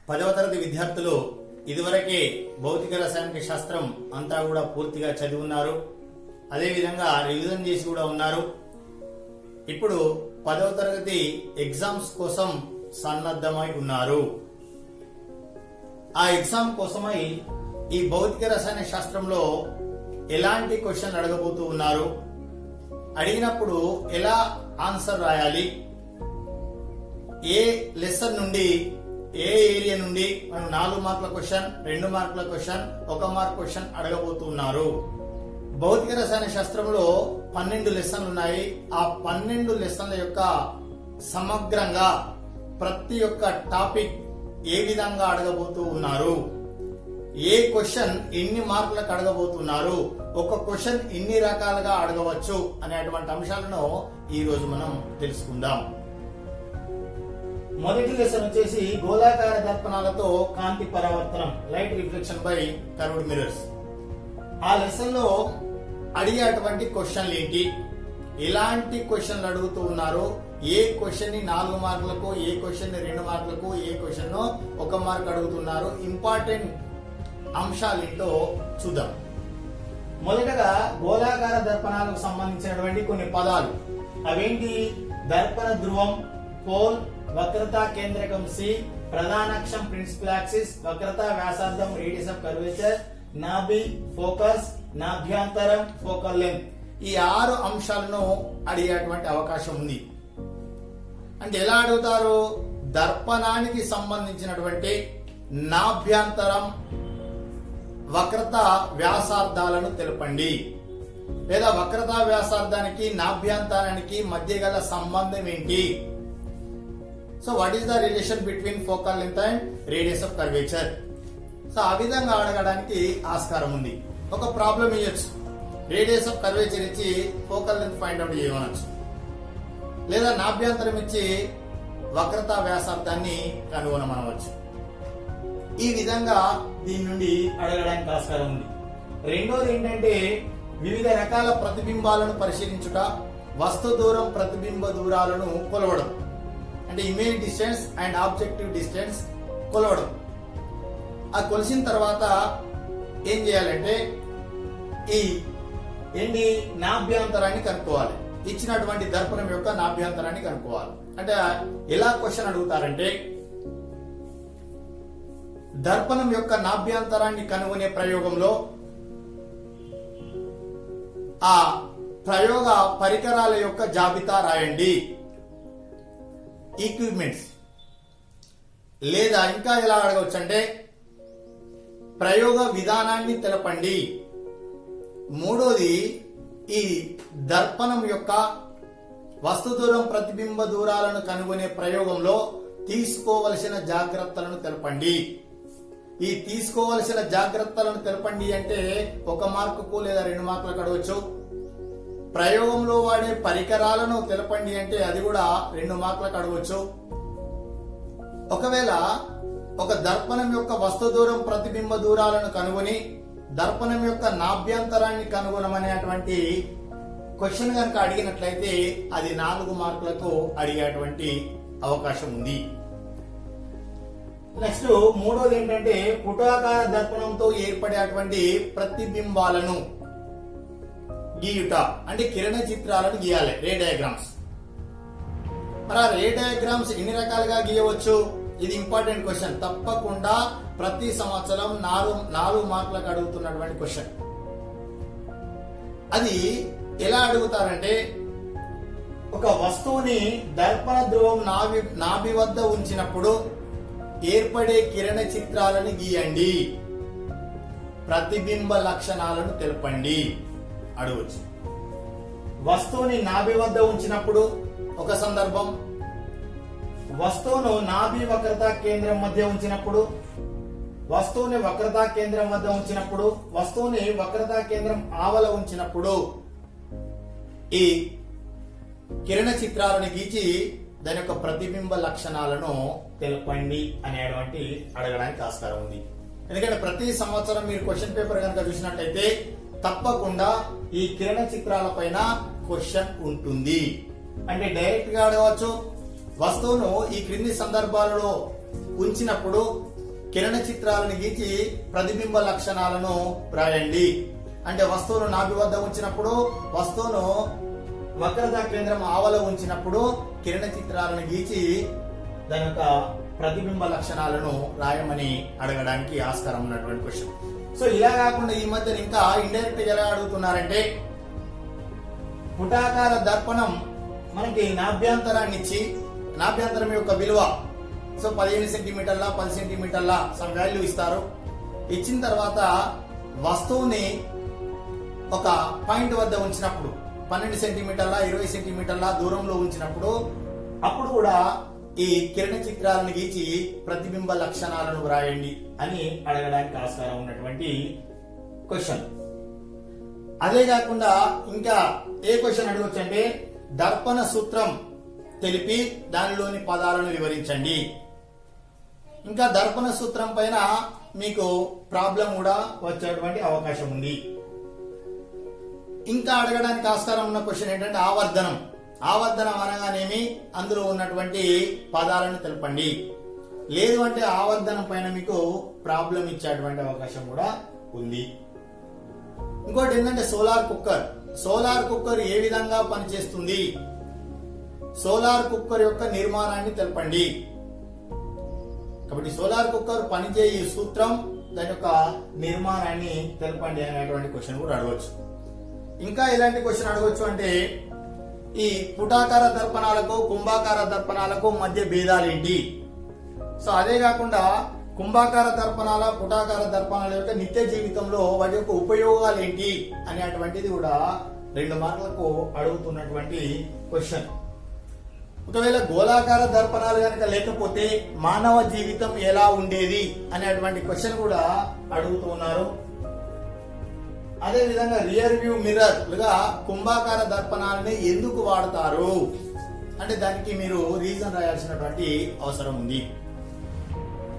10వ తరగతి విద్యార్థులు ఇదివరకే భౌతిక రసాయనిక శాస్త్రం అంతా కూడా పూర్తిగా చదివి ఉన్నారు. అదేవిధంగా రివిజన్ చేసి కూడా ఉన్నారు. ఇప్పుడు 10వ తరగతి ఎగ్జామ్స్ కోసం సన్నద్ధమై ఉన్నారు. ఆ ఎగ్జామ్ కోసమై ఈ భౌతిక రసాయన శాస్త్రంలో ఎలాంటి క్వశ్చన్ అడగబోతూ ఉన్నారు, అడిగినప్పుడు ఎలా ఆన్సర్ రాయాలి, ఏ లెసన్ నుండి ఏ ఏరియా నుండి మనం 4 మార్కుల క్వశ్చన్, 2 మార్కుల క్వశ్చన్, 1 మార్క్ క్వశ్చన్ అడగబోతున్నారు. భౌతిక రసాయన శాస్త్రంలో 12 లెసన్లు ఉన్నాయి. ఆ 12 లెసన్ల యొక్క సమగ్రంగా ప్రతి ఒక్క టాపిక్ ఏ విధంగా అడగబోతూ ఉన్నారు, ఏ క్వశ్చన్ ఎన్ని మార్కులకు అడగబోతున్నారు, ఒక క్వశ్చన్ ఎన్ని రకాలుగా అడగవచ్చు అనేటువంటి అంశాలను ఈ రోజు మనం తెలుసుకుందాం. మొదటి లెసన్ వచ్చేసి గోళాకార దర్పణాలతో కాంతి పరావర్తనం, light reflection by curved mirrors. ఆ లెసన్ లో అడిగేటువంటి క్వశ్చన్లు ఏంటి, ఎలాంటి క్వశ్చన్లు అడుగుతూ ఉన్నారు, ఏ క్వశ్చన్ ని 4 మార్కులకు, ఏ క్వశ్చన్ ని 2 మార్కులకు, ఏ క్వశ్చన్ ను 1 మార్క్ అడుగుతున్నారు, ఇంపార్టెంట్ అంశాలు ఏంటో చూద్దాం. మొదటగా గోళాకార దర్పణాలకు సంబంధించినటువంటి కొన్ని పదాలు. అవేంటి? దర్పణ ధ్రువం, పోల్, వక్రతా కేంద్రకం సి, ప్రధానాక్షం ప్రిన్సిపల్ యాక్సిస్, వక్రతా వ్యాసార్థం రేడియస్ ఆఫ్ కర్వేచర్, నాభి ఫోకస్, నాభ్యంతరం ఫోకల్ లెంగ్త్. ఈ 6 అంశాలను అడిగేటువంటి అవకాశం ఉంది. అంటే ఎలా అడుగుతారు? దర్పణానికి సంబంధించినటువంటి నాభ్యంతరం, వక్రత వ్యాసార్థాలను తెలపండి, లేదా వక్రతా వ్యాసార్థానికి నాభ్యంతరానికి మధ్య గల సంబంధం ఏంటి. So what is the relation between focal length and radius of curvature. So ఆ విధంగా అడగడానికి ఆస్కారం ఉంది. ఒక ప్రాబ్లం ఇవ్వచ్చు, రేడియస్ ఆఫ్ కర్వేచర్ ఇచ్చి ఫోకల్ లెంగ్త్ ఫైండ్ అవుట్ చేయమనొచ్చు, లేదా నాభ్యంతరం ఇచ్చి వక్రతా వ్యాసార్థాన్ని కనుగొనమనవచ్చు. ఈ విధంగా దీని నుండి అడగడానికి ఆస్కారం ఉంది. రెండోది ఏంటంటే వివిధ రకాల ప్రతిబింబాలను పరిశీలించుట, వస్తు దూరం ప్రతిబింబ దూరాలను కొలవడం. అంటే image distance and objective distance కొలవడం. ఆ కొలిసిన తర్వాత ఏం చేయాలంటే ఈ ఏంటి నాభ్యంతరాన్ని కనుక్కోవాలి. ఇచ్చినటువంటి దర్పణం యొక్క నాభ్యంతరాన్ని కనుక్కోవాలి. అంటే ఎలా క్వశ్చన్ అడుగుతారంటే, దర్పణం యొక్క నాభ్యంతరాన్ని కనుగొనే ప్రయోగంలో ఆ ప్రయోగ పరికరాల యొక్క జాబితా రాయండి, ఈక్విప్మెంట్స్. లేదా ఇంకా ఎలా అడగవచ్చు అంటే ప్రయోగ విధానాన్ని తెలపండి. మూడోది ఈ దర్పణం యొక్క వస్తు దూరం ప్రతిబింబ దూరాలను కనుగొనే ప్రయోగంలో తీసుకోవలసిన జాగ్రత్తలను తెలపండి. ఈ తీసుకోవలసిన జాగ్రత్తలను తెలపండి అంటే 1 మార్కుకు లేదా 2 మార్కులకు అడగవచ్చు. ప్రయోగంలో వాడే పరికరాలను తెలపండి అంటే అది కూడా 2 మార్కులకు అడగవచ్చు. ఒకవేళ ఒక దర్పణం యొక్క వస్తు దూరం ప్రతిబింబ దూరాలను కనుగొని దర్పణం యొక్క నాభ్యంతరాన్ని కనుగొనమనేటువంటి క్వశ్చన్ కనుక అడిగినట్లయితే అది 4 మార్కులకు అడిగేటువంటి అవకాశం ఉంది. నెక్స్ట్ మూడోది ఏంటంటే పుటాకార దర్పణంతో ఏర్పడేటువంటి ప్రతిబింబాలను గీయుట. అంటే కిరణ చిత్రాలను గీయాలి, రే డయాగ్రామ్స్. మరి ఆ రే డయాగ్రామ్స్ ఎన్ని రకాలుగా గీయవచ్చు? ఇది ఇంపార్టెంట్ క్వశ్చన్. తప్పకుండా ప్రతి సంవత్సరం 4 మార్కులకు అడుగుతున్నటువంటి క్వశ్చన్. అది ఎలా అడుగుతారంటే, ఒక వస్తువుని దర్పణ ధ్రువం నాభి వద్ద ఉంచినప్పుడు ఏర్పడే కిరణ చిత్రాలను గీయండి, ప్రతిబింబ లక్షణాలను తెలపండి అడగవచ్చు. వస్తువుని నాభి వద్ద ఉంచినప్పుడు ఒక సందర్భం, వస్తువును నాభి వక్రతా కేంద్రం మధ్య ఉంచినప్పుడు, వస్తువుని వక్రతా కేంద్రం వద్ద ఉంచినప్పుడు, వస్తువుని వక్రతా కేంద్రం ఆవల ఉంచినప్పుడు ఈ కిరణ చిత్రాలను గీచి దాని యొక్క ప్రతిబింబ లక్షణాలను తెలపండి అనేటువంటి అడగడానికి ఆస్కారం ఉంది. ఎందుకంటే ప్రతి సంవత్సరం మీరు క్వశ్చన్ పేపర్ కనుక చూసినట్లయితే తప్పకుండా ఈ కిరణ చిత్రాల పైన క్వశ్చన్ ఉంటుంది. అంటే డైరెక్ట్ గా అడగవచ్చు, వస్తువును ఈ క్రింది సందర్భాలలో ఉంచినప్పుడు కిరణ చిత్రాలను గీచి ప్రతిబింబ లక్షణాలను రాయండి. అంటే వస్తువును నాభి వద్ద ఉంచినప్పుడు, వస్తువును వక్రతా కేంద్రం ఆవల ఉంచినప్పుడు కిరణ చిత్రాలను గీచి దాని యొక్క ప్రతిబింబ లక్షణాలను రాయమని అడగడానికి ఆస్కారం ఉన్నటువంటి క్వశ్చన్. సో ఇలా కాకుండా ఈ మధ్య ఇంకా ఇండైరెక్ట్ గా ఎలా అడుగుతున్నారంటే, పుటాకార దర్పణం మనకి నాభ్యంతరాన్ని ఇచ్చి, నాభ్యంతరం యొక్క విలువ సో 15 సెంటీమీటర్ల 10 సెంటీమీటర్ల సమ్ వాల్యూ ఇస్తారు. ఇచ్చిన తర్వాత వస్తువుని ఒక పాయింట్ వద్ద ఉంచినప్పుడు 12 సెంటీమీటర్ల 20 సెంటీమీటర్ల దూరంలో ఉంచినప్పుడు అప్పుడు కూడా ఈ కిరణ చిత్రాలను గీచి ప్రతిబింబ లక్షణాలను వ్రాయండి అని అడగడానికి ఆస్కారం ఉన్నటువంటి క్వశ్చన్. అదే కాకుండా ఇంకా ఏ క్వశ్చన్ అడగవచ్చు అంటే, దర్పణ సూత్రం తెలిపి దానిలోని పదాలను వివరించండి. ఇంకా దర్పణ సూత్రం పైన మీకు ప్రాబ్లం కూడా వచ్చేటువంటి అవకాశం ఉంది. ఇంకా అడగడానికి ఆస్కారం ఉన్న క్వశ్చన్ ఏంటంటే ఆవర్ధనం. ఆవర్ధనం అనగానేమి, అందులో ఉన్నటువంటి పదాలను తెలపండి. లేదు అంటే ఆవర్ధనం పైన మీకు ప్రాబ్లం ఇచ్చేటువంటి అవకాశం కూడా ఉంది. ఇంకోటి ఏంటంటే సోలార్ కుక్కర్. సోలార్ కుక్కర్ ఏ విధంగా పనిచేస్తుంది, సోలార్ కుక్కర్ యొక్క నిర్మాణాన్ని తెలపండి. కాబట్టి సోలార్ కుక్కర్ పనిచేయు సూత్రం, దాని యొక్క నిర్మాణాన్ని తెలపండి అనేటువంటి క్వశ్చన్ కూడా అడగవచ్చు. ఇంకా ఎలాంటి క్వశ్చన్ అడగవచ్చు అంటే, ఈ పుటాకార దర్పణాలకు కుంభాకార దర్పణాలకు మధ్య భేదాలు ఏంటి. సో అదే కాకుండా కుంభాకార దర్పణాల పుటాకార దర్పణాల యొక్క నిత్య జీవితంలో వాటి యొక్క ఉపయోగాలు ఏంటి అనేటువంటిది కూడా 2 మార్కులకు అడుగుతున్నటువంటి క్వశ్చన్. ఒకవేళ గోళాకార దర్పణాలు కనుక లేకపోతే మానవ జీవితం ఎలా ఉండేది అనేటువంటి క్వశ్చన్ కూడా అడుగుతున్నారు. అదే విధంగా రియర్ వ్యూ మిర్రర్ లుగా కుంభాకార దర్పణాలని ఎందుకు వాడతారు అంటే దానికి మీరు రీజన్ రాయాల్సినటువంటి అవసరం ఉంది.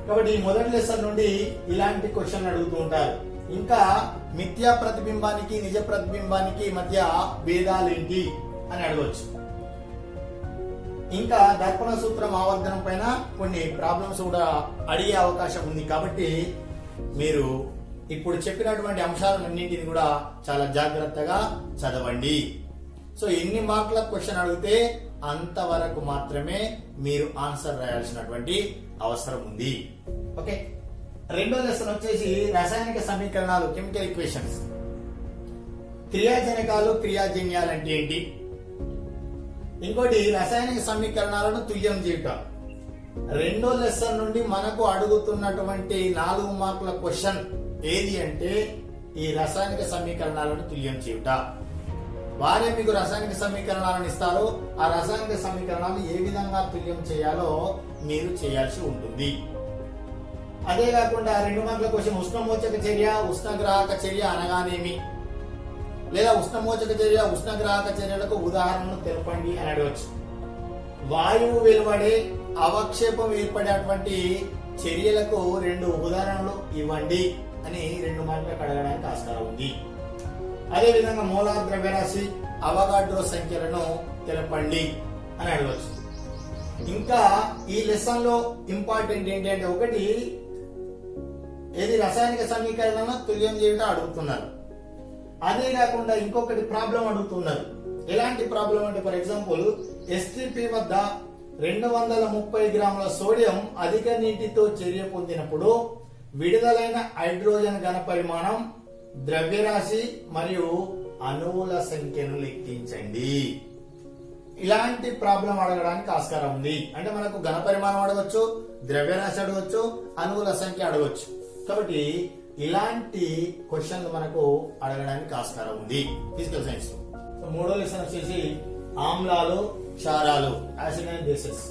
కాబట్టి మొదటి లెసన్ నుండి ఇలాంటి క్వశ్చన్ అడుగుతూ ఉంటారు. ఇంకా మిథ్యా ప్రతిబింబానికి నిజ ప్రతిబింబానికి మధ్య భేదాలేంటి అని అడగవచ్చు. ఇంకా దర్పణ సూత్రం ఆవర్ధనం పైన కొన్ని ప్రాబ్లమ్స్ కూడా అడిగే అవకాశం ఉంది. కాబట్టి మీరు ఇప్పుడు చెప్పినటువంటి అంశాలన్నింటిని కూడా చాలా జాగ్రత్తగా చదవండి. సో ఎన్ని మార్కుల క్వశ్చన్ అడిగితే అంతవరకు మాత్రమే మీరు ఆన్సర్ రాయాల్సినటువంటి అవసరం ఉంది. ఓకే, రెండో లెసన్ వచ్చేసి రసాయనిక సమీకరణాలు, కెమికల్ ఈక్వేషన్స్. క్రియాజనకాలు క్రియాజన్యాలు అంటే ఏంటి, ఇంకోటి రసాయనిక సమీకరణాలను తుల్యం చేయటం. రెండో లెసన్ నుండి మనకు అడుగుతున్నటువంటి 4 మార్కుల క్వశ్చన్ ఏది అంటే ఈ రసాయనిక సమీకరణాలను తుల్యం చేయుట. వారే మీకు రసాయనిక సమీకరణాలను ఇస్తారు. ఆ రసాయనిక సమీకరణాలు ఏ విధంగా తుల్యం చేయాలో మీరు చేయాల్సి ఉంటుంది. అదే కాకుండా 2 మార్కుల క్వశ్చన్ ఉష్ణమోచక చర్య ఉష్ణగ్రాహక చర్య అనగానేమి, లేదా ఉష్ణమోచక చర్య ఉష్ణగ్రాహక చర్యలకు ఉదాహరణలు తెలపండి అని అడగవచ్చు. వాయువు వెలువడే అవక్షేపం ఏర్పడేటువంటి చర్యలకు 2 ఉదాహరణలు ఇవ్వండి అని 2 మార్కులకు అడగడానికి ఆస్కారం ఉంది. అదే విధంగా మోలార్ ద్రవ్యరాశి అవగాడ్రో సంఖ్యలను తెలపండి అని అడగవచ్చు. ఇంకా ఈ లెసన్ లో ఇంపార్టెంట్ ఏంటి అంటే, ఒకటి ఏది రసాయనిక సమీకరణను తుల్యం చేయడం అడుగుతున్నారు. అదే కాకుండా ఇంకొకటి ప్రాబ్లం అడుగుతున్నారు. ఎలాంటి ప్రాబ్లం అంటే, ఫర్ ఎగ్జాంపుల్ STP వద్ద 230 గ్రాముల సోడియం అధిక నీటితో చర్య పొందినప్పుడు విడుదలైన హైడ్రోజన్ ఘన పరిమాణం, ద్రవ్యరాశి మరియు అణువుల సంఖ్యను లెక్కించండి. ఇలాంటి ప్రాబ్లం అడగడానికి ఆస్కారం ఉంది. అంటే మనకు ఘన పరిమాణం అడగొచ్చు, ద్రవ్యరాశి అడగొచ్చు, అణువుల సంఖ్య అడగొచ్చు. కాబట్టి ఇలాంటి క్వశ్చన్లు మనకు అడగడానికి ఆస్కారం ఉంది ఫిజికల్ సైన్స్. మూడో లెసన్ వచ్చేసి ఆమ్లాలు క్షారాలు, యాసిడ్ అండ్ బేసెస్.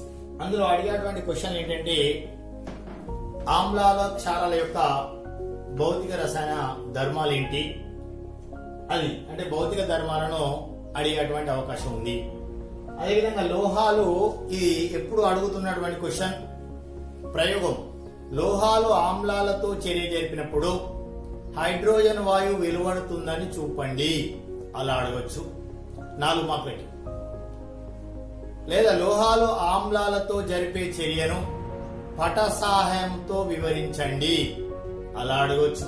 అందులో అడిగేటువంటి క్వశ్చన్ ఏంటంటే, ఆమ్లాల క్షారాల యొక్క భౌతిక రసాయన ధర్మాలు ఏంటి, అది అంటే భౌతిక ధర్మాలను అడిగేటువంటి అవకాశం ఉంది. అదేవిధంగా లోహాలు, ఇది ఎప్పుడు అడుగుతున్నటువంటి క్వశ్చన్, ప్రయోగం. లోహాలు ఆమ్లాలతో చర్య జరిపినప్పుడు హైడ్రోజన్ వాయువు వెలువడుతుందని చూపండి, అలా అడగచ్చు 4 మార్కులకి. లేదా లోహాలు ఆమ్లాలతో జరిపే చర్యను పట సహాయంతో వివరించండి. అలా అడగొచ్చు.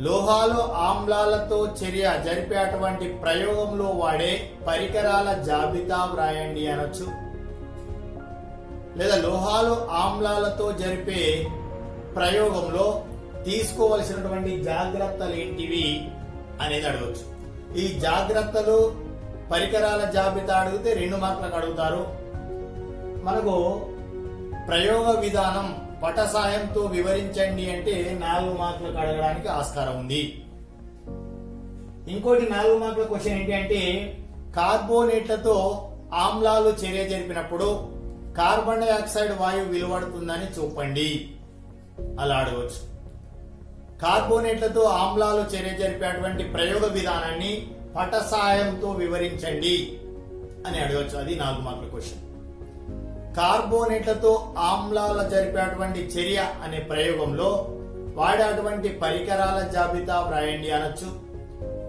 లోహాలు ఆమ్లాలతో చర్య జరిపేటువంటి ప్రయోగంలో వాడే పరికరాల జాబితా వ్రాయండి అనొచ్చు. లేదా లోహాలు ఆమ్లాలతో జరిపే ప్రయోగంలో తీసుకోవలసినటువంటి జాగ్రత్తలు ఏంటివి అనేది అడగచ్చు. ఈ జాగ్రత్తలు పరికరాల జాబితా అడిగితే 2 మార్కులకు అడుగుతారు. మనకు ప్రయోగ విధానం పట సాయంతో వివరించండి అంటే 4 మార్కులకు అడగడానికి ఆస్కారం ఉంది. ఇంకోటి 4 మార్కుల క్వశ్చన్ ఏంటి అంటే కార్బోనేట్లతో ఆమ్లాలు చర్య జరిపినప్పుడు కార్బన్ డైఆక్సైడ్ వాయువు వెలువడుతుందని చూపండి. అలా అడగవచ్చు. కార్బోనేట్లతో ఆమ్లాలు చర్య జరిపేటువంటి ప్రయోగ విధానాన్ని పట సాయంతో వివరించండి అని అడగవచ్చు. అది 4 మార్కుల క్వశ్చన్. కార్బోనేట్లతో ఆమ్లాల జరిపేటువంటి చర్య అనే ప్రయోగంలో వాడేటువంటి పరికరాల జాబితా వ్రాయండి అనొచ్చు.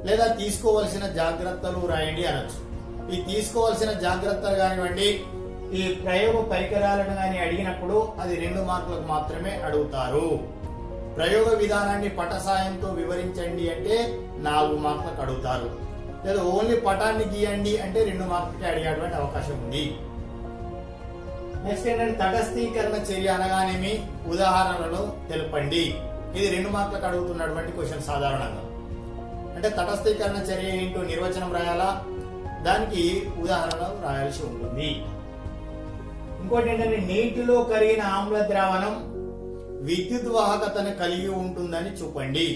లేదా తీసుకోవలసిన జాగ్రత్తలు వ్రాయండి అనొచ్చు. ఈ తీసుకోవలసిన జాగ్రత్తలు కానివ్వండి, ఈ ప్రయోగ పరికరాలను కానీ అడిగినప్పుడు అది 2 మార్కులకు మాత్రమే అడుగుతారు. ప్రయోగ విధానాన్ని పట సాయంతో వివరించండి అంటే 4 మార్కులకు అడుగుతారు. లేదా ఓన్లీ పటాన్ని గీయండి అంటే 2 మార్కులకి అడిగేటువంటి అవకాశం ఉంది. నెక్స్ట్ ఏంటంటే తటస్థీకరణ చర్య అనగానేమి, ఉదాహరణలు తెలపండి. ఇది 2 మార్కులకు అడుగుతున్నటువంటి క్వశ్చన్ సాధారణంగా. అంటే తటస్థీకరణ చర్య ఏంటో నిర్వచనం రాయాలా, దానికి ఉదాహరణలు రాయాల్సి ఉంటుంది. ఇంకోటి ఏంటంటే నీటిలో కరిగిన ఆమ్ల ద్రావణం విద్యుత్ వాహకతను కలిగి ఉంటుందని చూపండి.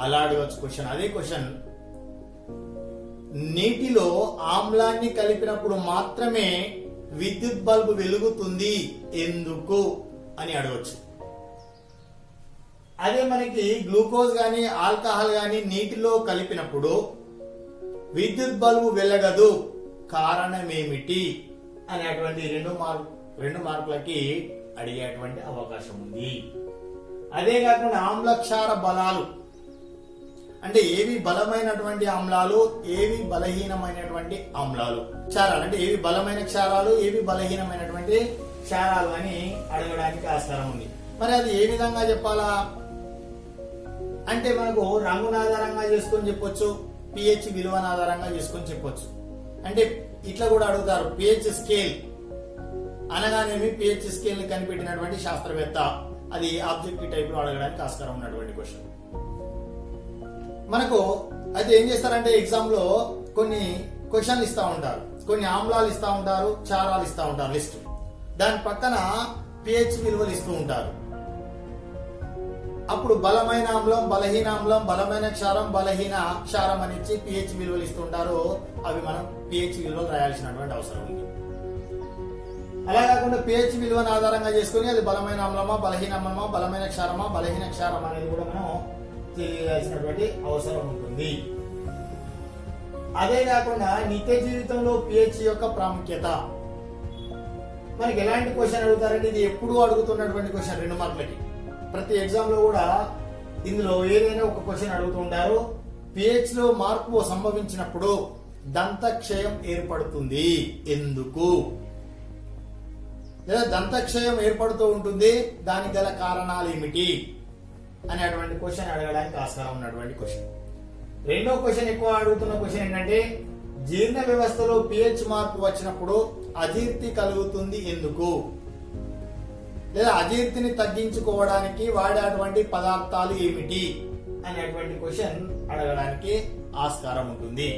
అలా అడగచ్చు క్వశ్చన్. అదే క్వశ్చన్, నీటిలో ఆమ్లాన్ని కలిపినప్పుడు మాత్రమే విద్యుత్ బల్బు వెలుగుతుంది, ఎందుకు అని అడగచ్చు. అదే మనకి గ్లూకోజ్ గాని ఆల్కహాల్ గాని నీటిలో కలిపినప్పుడు విద్యుత్ బల్బు వెలగదు, కారణమేమిటి అనేటువంటి 2 మార్కులకి అడిగేటువంటి అవకాశం ఉంది. అదే కాకుండా ఆమ్లక్షార బలాలు అంటే ఏవి బలమైనటువంటి ఆమ్లాలు, ఏవి బలహీనమైనటువంటి ఆమ్లాలు. క్షారాలు అంటే ఏవి బలమైన క్షారాలు, ఏవి బలహీనమైనటువంటి క్షారాలు అని అడగడానికి ఆస్కారం ఉంది. మరి అది ఏ విధంగా చెప్పాలా అంటే మనకు రంగును ఆధారంగా చేసుకొని చెప్పొచ్చు, pH విలువను ఆధారంగా చేసుకొని చెప్పొచ్చు. అంటే ఇట్లా కూడా అడుగుతారు. pH స్కేల్ అనగానేమి pH స్కేల్ ని కనిపెట్టినటువంటి శాస్త్రవేత్త. అది ఆబ్జెక్టివ్ టైప్ లో అడగడానికి ఆస్కారం ఉన్నటువంటి క్వశ్చన్. మనకు అయితే ఏం చేస్తారంటే ఎగ్జామ్ లో కొన్ని క్వశ్చన్లు ఇస్తా ఉంటారు, కొన్ని ఆమ్లాలు ఇస్తా ఉంటారు, క్షారాలు ఇస్తా ఉంటారు లిస్ట్. దాని పక్కన pH విలువలు ఇస్తూ ఉంటారు. అప్పుడు బలమైన ఆమ్లం, బలహీన ఆమ్లం, బలమైన క్షారం, బలహీన క్షారం అని ఇచ్చి pH విలువలు ఇస్తుంటారు. అవి మనం pH విలువలు రాయాల్సినటువంటి అవసరం ఉంది. అలా కాకుండా pH విలువను ఆధారంగా చేసుకుని అది బలమైన ఆమ్లమా, బలహీన ఆమ్లమా, బలమైన క్షారమా, బలహీన క్షారం అనేది కూడా మనం తెలియాల్సినటువంటి అవసరం ఉంటుంది. అదే కాకుండా నిత్య జీవితంలో pH యొక్క ప్రాముఖ్యత మనకి ఎలాంటి క్వశ్చన్ అడుగుతారంటే ఇది ఎప్పుడు అడుగుతున్నటువంటి క్వశ్చన్ 2 మార్కులకి. ప్రతి ఎగ్జామ్ లో కూడా ఇందులో ఏదైనా ఒక క్వశ్చన్ అడుగుతుంటారు. pH లో మార్పు సంభవించినప్పుడు దంతక్షయం ఏర్పడుతుంది, ఎందుకు? లేదా దంతక్షయం ఏర్పడుతూ ఉంటుంది, దానికి గల కారణాలు ఏమిటి అనేటువంటి క్వశ్చన్ అడగడానికి ఆస్కారం ఉన్నటువంటి క్వశ్చన్. రెండో క్వశ్చన్ ఎక్కువ అడుగుతున్న క్వశ్చన్ ఏంటంటే జీర్ణ వ్యవస్థలో pH మార్పు వచ్చినప్పుడు అజీర్తి కలుగుతుంది, ఎందుకు? లేదా అజీర్తిని తగ్గించుకోవడానికి వాడేటువంటి పదార్థాలు ఏమిటి అనేటువంటి క్వశ్చన్ అడగడానికి ఆస్కారం ఉంటుంది.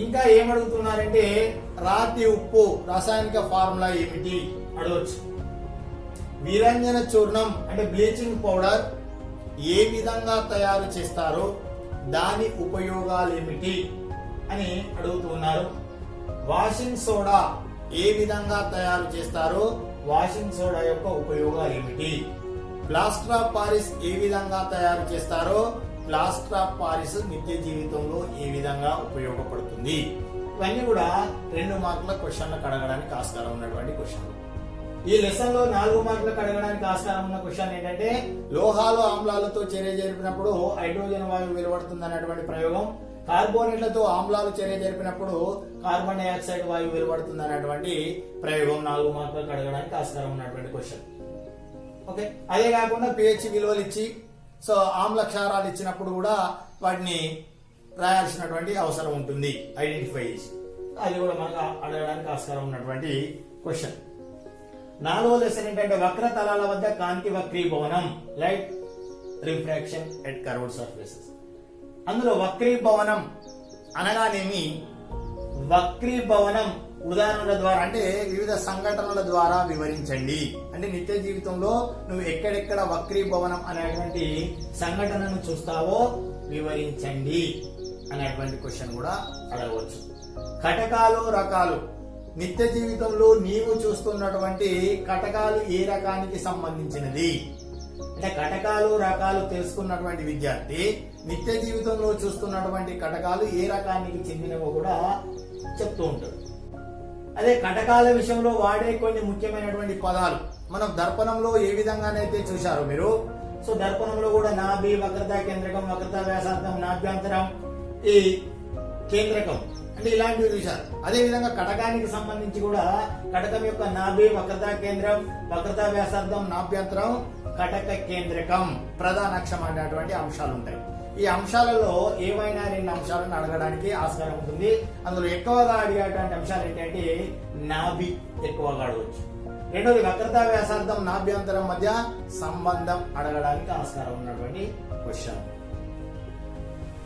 ఇంకా ఏమడుగుతున్నారంటే రాతి ఉప్పు రాసాయనిక ఫార్ములా ఏమిటి అడగచ్చు. విరంజన చూర్ణం అంటే బ్లీచింగ్ పౌడర్ ఏ విధంగా తయారు చేస్తారో దాని ఉపయోగాలు ఏమిటి అని అడుగుతున్నారు. వాషింగ్ సోడా ఏ విధంగా తయారు చేస్తారో వాషింగ్ సోడా యొక్క ఉపయోగాలు ఏమిటి? ప్లాస్టర్ ఆఫ్ పారిస్ ఏ విధంగా తయారు చేస్తారో ప్లాస్టర్ ఆఫ్ పారిస్ నిత్య జీవితంలో ఏ విధంగా ఉపయోగపడుతుంది? ఇవన్నీ కూడా 2 మార్కుల క్వశ్చన్లకు అడగడానికి ఆస్కారం ఉన్నటువంటి క్వశ్చన్లు. ఈ లెసన్ లో 4 మార్కులకు అడగడానికి ఆస్కారం ఉన్న క్వశ్చన్ ఏంటంటే లోహాలు ఆమ్లాలతో చర్య జరిపినప్పుడు హైడ్రోజన్ వాయువు వెలువడుతుంది అనేటువంటి ప్రయోగం. కార్బోనేట్లతో ఆమ్లాలు చర్య జరిపినప్పుడు కార్బన్ డైఆక్సైడ్ వాయువు వెలువడుతుంది అనేటువంటి ప్రయోగం 4 మార్కులకు అడగడానికి ఆస్కారం ఉన్నటువంటి క్వశ్చన్. ఓకే, అదే కాకుండా పిహెచ్ విలువలు ఇచ్చి సో ఆమ్ల క్షారాలు ఇచ్చినప్పుడు కూడా వాటిని రాయాల్సినటువంటి అవసరం ఉంటుంది, ఐడెంటిఫై చేసి. అది కూడా మనకు అడగడానికి ఆస్కారం ఉన్నటువంటి క్వశ్చన్. 4వ లెసన్ ఏంటంటే వక్రతలాల వద్ద కాంతి వక్రీభవనం, light refraction at curved surfaces. అందులో వక్రీభవనం అనగానేమి, వక్రీభవనం ఉదాహరణల ద్వారా అంటే వివిధ సంఘటనల ద్వారా వివరించండి. అంటే నిత్య జీవితంలో నువ్వు ఎక్కడెక్కడ వక్రీభవనం అనేటువంటి సంఘటనను చూస్తావో వివరించండి అనేటువంటి క్వశ్చన్ కూడా అడగవచ్చు. కటకాలు రకాలు, నిత్య జీవితంలో నీవు చూస్తున్నటువంటి కటకాలు ఏ రకానికి సంబంధించినది అంటే కటకాలు రకాలు తెలుసుకున్నటువంటి విద్యార్థి నిత్య జీవితంలో చూస్తున్నటువంటి కటకాలు ఏ రకానికి చెందినవో కూడా చెప్తూ ఉంటాడు. అదే కటకాల విషయంలో వాడే కొన్ని ముఖ్యమైనటువంటి పదాలు మనం దర్పణంలో ఏ విధంగానైతే చూశారో మీరు, సో దర్పణంలో కూడా నాభి, వక్రత కేంద్రకం, వక్రత వ్యాసార్థం, నాభ్యంతరం, ఈ కేంద్రకం అంటే ఇలాంటివి చూశారు. అదే విధంగా కటకానికి సంబంధించి కూడా కటకం యొక్క నాభి, వక్రత కేంద్రం, వక్రత వ్యాసార్థం, నాభ్యంతరం, కటక కేంద్రకం, ప్రధాన అక్షం అనేటువంటి అంశాలు ఉంటాయి. ఈ అంశాలలో ఏవైనా 2 అంశాలను అడగడానికి ఆస్కారం ఉంటుంది. అందులో ఎక్కువగా అడిగేటువంటి అంశాలు ఏంటంటే నాభి ఎక్కువగా అడగవచ్చు. రెండోది వక్రత వ్యాసార్థం, నాభ్యంతరం మధ్య సంబంధం అడగడానికి ఆస్కారం ఉన్నటువంటి క్వశ్చన్.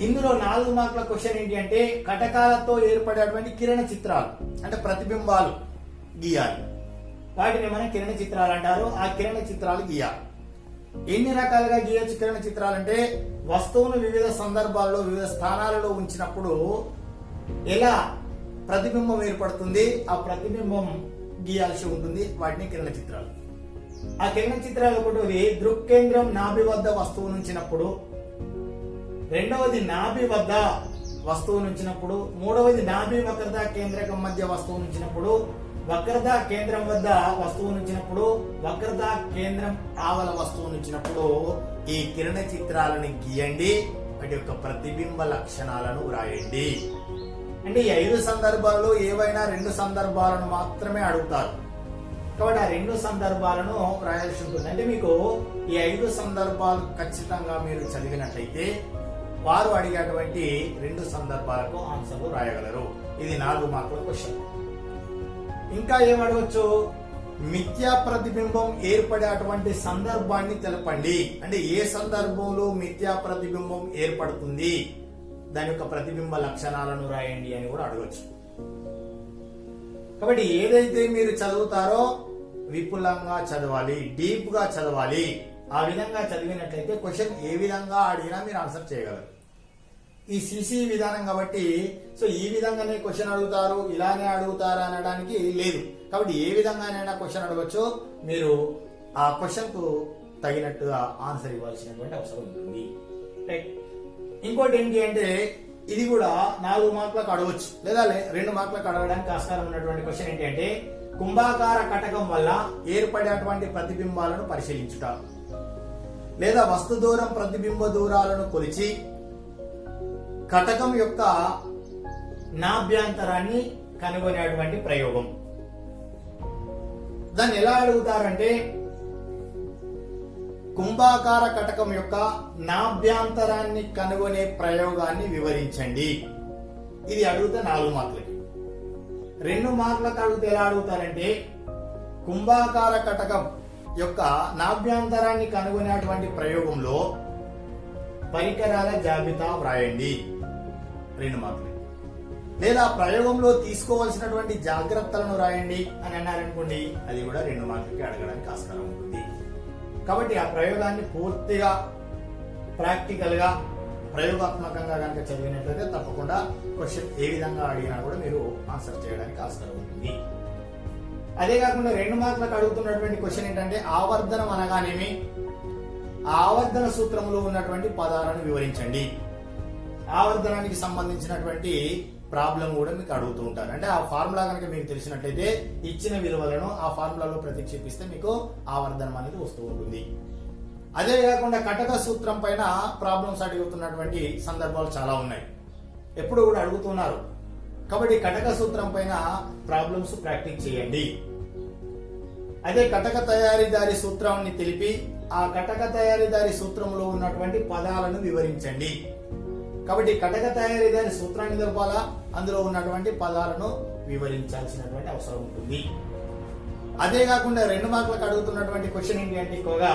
ఇందులో 4 మార్కుల క్వశ్చన్ ఏంటి అంటే కటకాలతో ఏర్పడేటువంటి కిరణ చిత్రాలు అంటే ప్రతిబింబాలు గీయాలి. వాటిని మనం కిరణ చిత్రాలు అంటారు. ఆ కిరణ చిత్రాలు గీయాలి. ఎన్ని రకాలుగా గీయచ్చు కిరణ చిత్రాలు అంటే వస్తువును వివిధ సందర్భాల్లో వివిధ స్థానాలలో ఉంచినప్పుడు ఎలా ప్రతిబింబం ఏర్పడుతుంది, ఆ ప్రతిబింబం గీయాల్సి ఉంటుంది. వాటిని కిరణ చిత్రాలు. ఆ కిరణ చిత్రాలు ఒకటి దృక్కేంద్రం నాభి వద్ద వస్తువును ఉంచినప్పుడు, రెండవది నాభి వద్ద వస్తువును ఉంచినప్పుడు, మూడవది నాభి వక్రత కేంద్రకం మధ్య వస్తువును ఉంచినప్పుడు, వక్రత కేంద్రం వద్ద వస్తువును ఉంచినప్పుడు, వక్రత కేంద్రం ఆవల వస్తువును ఉంచినప్పుడు ఈ కిరణ చిత్రాలను గీయండి. వాటి యొక్క ప్రతిబింబ లక్షణాలను వ్రాయండి. అంటే ఈ 5 సందర్భాల్లో ఏవైనా 2 సందర్భాలను మాత్రమే అడుగుతారు కాబట్టి ఆ 2 సందర్భాలను వ్రాయాల్సి ఉంటుంది. అంటే మీకు ఈ 5 సందర్భాలు ఖచ్చితంగా మీరు చదివినట్లయితే వారు అడిగేటువంటి 2 సందర్భాలకు ఆన్సర్లు రాయగలరు. ఇది 4 మార్కుల క్వశ్చన్. ఇంకా ఏమడవచ్చు, మిథ్యా ప్రతిబింబం ఏర్పడేటువంటి సందర్భాన్ని తెలపండి. అంటే ఏ సందర్భంలో మిథ్యా ప్రతిబింబం ఏర్పడుతుంది, దాని యొక్క ప్రతిబింబ లక్షణాలను రాయండి అని కూడా అడగచ్చు. కాబట్టి ఏదైతే మీరు చదువుతారో విపులంగా చదవాలి, డీప్ గా చదవాలి. ఆ విధంగా చదివినట్లయితే క్వశ్చన్ ఏ విధంగా అడిగినా మీరు ఆన్సర్ చేయగలరు. ఈ సిసి విధానం కాబట్టి సో ఈ విధంగానే క్వశ్చన్ అడుగుతారు, ఇలానే అడుగుతారు అనడానికి లేదు. కాబట్టి ఏ విధంగానైనా క్వశ్చన్ అడగచ్చు. మీరు ఆ క్వశ్చన్ కు తగినట్టుగా ఆన్సర్ ఇవ్వాల్సినటువంటి అవసరం ఉంటుంది. రైట్. ఇంకోటి ఏంటి అంటే ఇది కూడా 4 మార్కులకు అడగవచ్చు లేదా 2 మార్కులకు అడగడానికి ఆస్కారం ఉన్నటువంటి క్వశ్చన్ ఏంటి అంటే కుంభాకార కటకం వల్ల ఏర్పడేటువంటి ప్రతిబింబాలను పరిశీలించుట, లేదా వస్తు దూరం ప్రతిబింబ దూరాలను కొలిచి కటకం యొక్క నాభ్యంతరాన్ని కనుగొనేటువంటి ప్రయోగం. దాన్ని ఎలా అడుగుతారంటే కుంభాకార కటకం యొక్క నాభ్యంతరాన్ని కనుగొనే ప్రయోగాన్ని వివరించండి. ఇది అడిగితే 4 మార్కులకి. 2 మార్కులకు అడిగితే ఎలా అడుగుతారంటే కుంభాకార కటకం యొక్క నాభ్యంతరాన్ని కనుగొనేటువంటి ప్రయోగంలో పరికరాల జాబితా వ్రాయండి. 2 మార్కులు. లేదా ప్రయోగంలో తీసుకోవాల్సినటువంటి జాగ్రత్తలను రాయండి అని అన్నారనుకోండి, అది కూడా 2 మార్కులకి అడగడానికి ఆస్కారం ఉంటుంది. కాబట్టి ఆ ప్రయోగాన్ని పూర్తిగా ప్రాక్టికల్ గా ప్రయోగాత్మకంగా కనుక చదివినట్లయితే తప్పకుండా క్వశ్చన్ ఏ విధంగా అడిగినా కూడా మీరు ఆన్సర్ చేయడానికి ఆస్కారం ఉంటుంది. అదే కాకుండా 2 మార్కులకు అడుగుతున్నటువంటి క్వశ్చన్ ఏంటంటే ఆవర్ధనం అనగానేమి, ఆవర్ధన సూత్రంలో ఉన్నటువంటి పదాలను వివరించండి. ఆవర్ధనానికి సంబంధించినటువంటి ప్రాబ్లం కూడా మీకు అడుగుతూ ఉంటారు. అంటే ఆ ఫార్ములా కనుక మీకు తెలిసినట్లయితే ఇచ్చిన విలువలను ఆ ఫార్ములాలో ప్రతిక్షేపిస్తే మీకు ఆవర్ధనం అనేది వస్తూ ఉంటుంది. అదే కాకుండా కటక సూత్రం పైన ప్రాబ్లమ్స్ అడుగుతున్నటువంటి సందర్భాలు చాలా ఉన్నాయి. ఎప్పుడు కూడా అడుగుతున్నారు. కాబట్టి కటక సూత్రం పైన ప్రాబ్లమ్స్ ప్రాక్టీస్ చేయండి. అదే కటక తయారీదారి సూత్రాన్ని తెలిపి ఆ కటక తయారీదారి సూత్రంలో ఉన్నటువంటి పదాలను వివరించండి. కాబట్టి కటక తయారీదారి సూత్రాన్ని తెలపాలా, అందులో ఉన్నటువంటి పదాలను వివరించాల్సినటువంటి అవసరం ఉంటుంది. అదే కాకుండా 2 మార్కులకు అడుగుతున్నటువంటి క్వశ్చన్ ఏంటి అంటే ఎక్కువగా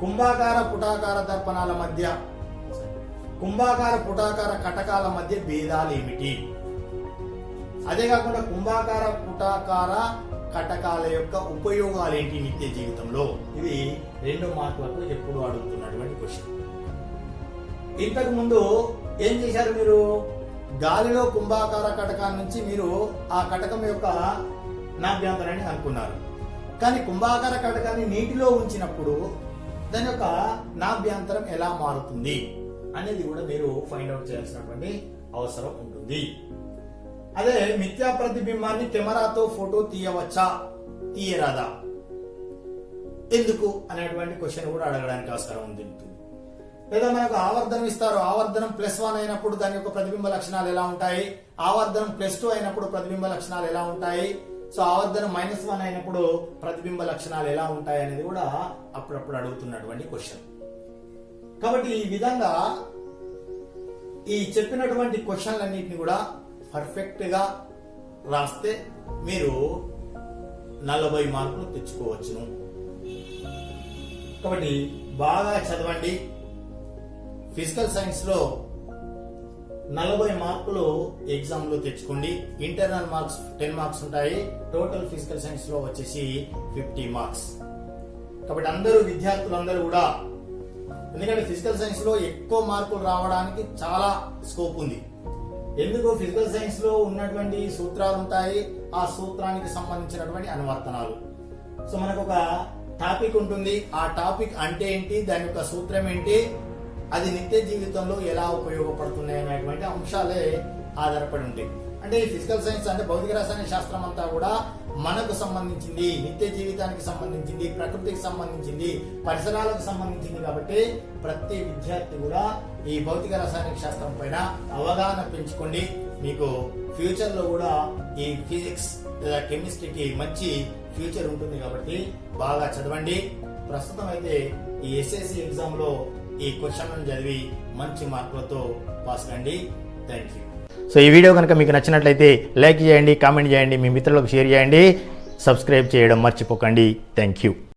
కుంభాకార పుటాకార దర్పణాల మధ్య, కుంభాకార పుటాకార కటకాల మధ్య భేదాలు ఏమిటి? అదే కాకుండా కుంభాకార పుటాకార కటకాల యొక్క ఉపయోగాలు ఏంటి నిత్య జీవితంలో? ఇవి 2 మార్కులకు ఎప్పుడు అడుగుతున్నటువంటి క్వశ్చన్. ఇంతకు ముందు ఏం చేశారు మీరు? గాలిలో కుంభాకార కటకాల నుంచి మీరు ఆ కటకం యొక్క నాభ్యంతరాన్ని అనుకున్నారు. కానీ కుంభాకార కటకాన్ని నీటిలో ఉంచినప్పుడు దాని యొక్క నాభ్యంతరం ఎలా మారుతుంది అనేది కూడా మీరు ఫైండ్ అవుట్ చేయాల్సినటువంటి అవసరం ఉంటుంది. అదే మిథ్యా ప్రతిబింబాన్ని కెమెరాతో ఫోటో తీయవచ్చా, తీయరాదా, ఎందుకు అనేటువంటి క్వశ్చన్ కూడా అడగడానికి అవసరం ఉంది. లేదా మనకు ఆవర్ధనం ఇస్తారు, ఆవర్ధనం +1 అయినప్పుడు దాని యొక్క ప్రతిబింబ లక్షణాలు ఎలా ఉంటాయి, ఆవర్ధనం +2 అయినప్పుడు ప్రతిబింబ లక్షణాలు ఎలా ఉంటాయి, సో ఆవర్ధనం -1 అయినప్పుడు ప్రతిబింబ లక్షణాలు ఎలా ఉంటాయి అనేది కూడా అప్పుడప్పుడు అడుగుతున్నటువంటి క్వశ్చన్. కాబట్టి ఈ విధంగా ఈ చెప్పినటువంటి క్వశ్చన్లన్నింటినీ కూడా పర్ఫెక్ట్ గా రాస్తే మీరు 40 మార్కులు తెచ్చుకోవచ్చును. కాబట్టి బాగా చదవండి. ఫిజికల్ సైన్స్ లో 40 మార్కులు ఎగ్జామ్ లో తెచ్చుకోండి. ఇంటర్నల్ మార్క్స్ 10 మార్క్స్ ఉంటాయి. టోటల్ ఫిజికల్ సైన్స్ లో వచ్చేసి 50 మార్క్స్. కాబట్టి అందరూ విద్యార్థులందరూ కూడా, ఎందుకంటే ఫిజికల్ సైన్స్ లో ఎక్కువ మార్కులు రావడానికి చాలా స్కోప్ ఉంది. ఎందుకు? ఫిజికల్ సైన్స్ లో ఉన్నటువంటి సూత్రాలు ఉంటాయి, ఆ సూత్రానికి సంబంధించినటువంటి అనువర్తనాలు. సో మనకు ఒక టాపిక్ ఉంటుంది, ఆ టాపిక్ అంటే ఏంటి, దాని యొక్క సూత్రం ఏంటి, అది నిత్య జీవితంలో ఎలా ఉపయోగపడుతున్నాయి అనేటువంటి అంశాలే ఆధారపడి ఉంటాయి. అంటే ఈ ఫిజికల్ సైన్స్ అంటే భౌతిక రసాయన శాస్త్రం అంతా కూడా మనకు సంబంధించింది, నిత్య జీవితానికి సంబంధించింది, ప్రకృతికి సంబంధించింది, పరిసరాలకు సంబంధించింది. కాబట్టి ప్రతి విద్యార్థి కూడా ఈ భౌతిక రసాయనిక శాస్త్రం పైన అవగాహన పెంచుకోండి. మీకు ఫ్యూచర్ లో కూడా ఈ ఫిజిక్స్ లేదా కెమిస్ట్రీకి మంచి ఫ్యూచర్ ఉంటుంది. కాబట్టి బాగా చదవండి. ప్రస్తుతం అయితే ఈ ఎస్ఎస్సి ఎగ్జామ్ లో ఈ క్వశ్చన్ చదివి మంచి మార్కులతో పాస్ కండి. Thank you. సో ఈ వీడియో కనుక మీకు నచ్చినట్లయితే లైక్ చేయండి, కామెంట్ చేయండి, మీ మిత్రులకు షేర్ చేయండి, సబ్స్క్రైబ్ చేయడం మర్చిపోకండి. Thank you.